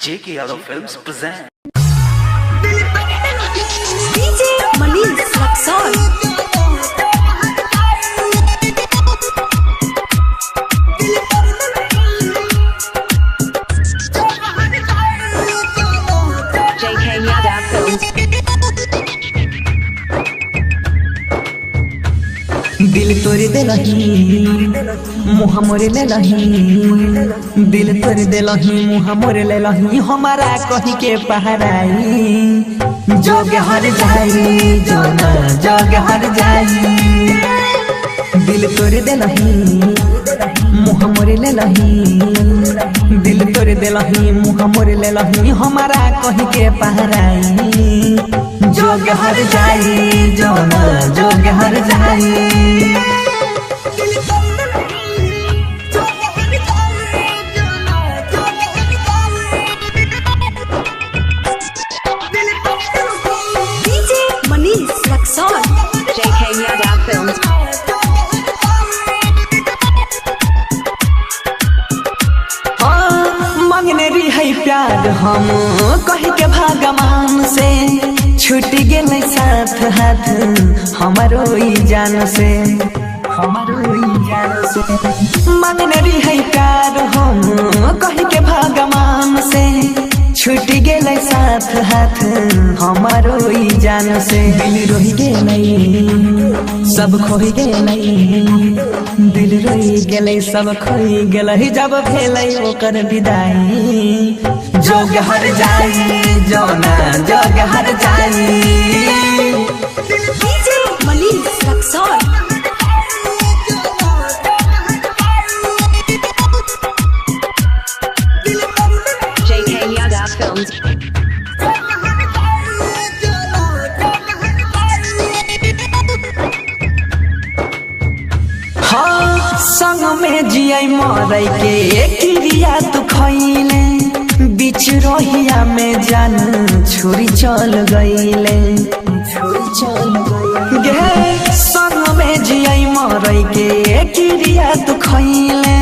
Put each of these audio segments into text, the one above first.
JK Yadav Films present DJ Manish Luxor. JK Yadav Films. दिल तोड़ दे मुँह मोरे ले दिल तोड़ दे मुँह मोरे ले हमारा कहीं के पहराई जोग हर जाई जो ना जोग हर जाई दिल तोड़ दे मुँह मोरे ले दिल तोड़ दे मुँह मोरे ले हमारा कहीं के पहराई जोग हर जाई जो ना जोग हर जाई DJ Manish Luxor. JK Yadav Films. मांगने रही है प्यार हम कह के भगवान से छूट गए साथ हाथ हमारो जान से मांगने रही है प्यार हम कह के भगवान से छूट गए साथ हाथ हमारो जान से दिल रोही गे नहीं सब खोई गे नहीं दिल रोई गए सब खोई गए जब भेलै ओकर विदाई जोग हर जाई जो ना जोग हर जाई DJ Manish Luxor. JK Yadav Films. हाँ संग में जिया मरई के क्रिया तू खैले बीच रोहिया में जान छोरी चल गईले गे संग में जिया मरई के क्रिया तू खैले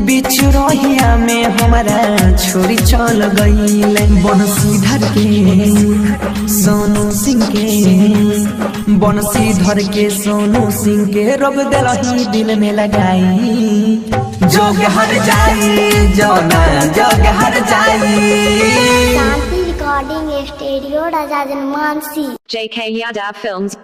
बीच रोहिया में हमारा छोरी चल गईले बनसीधर के सोनू सिंह के बनसीधर के सोनू सिंह के रब दिलही दिल में लगाई जोग हर जाई जो ना जोग हर जाई शांति रिकॉर्डिंग स्टूडियो राजा जनमानसी JK Yadav Films.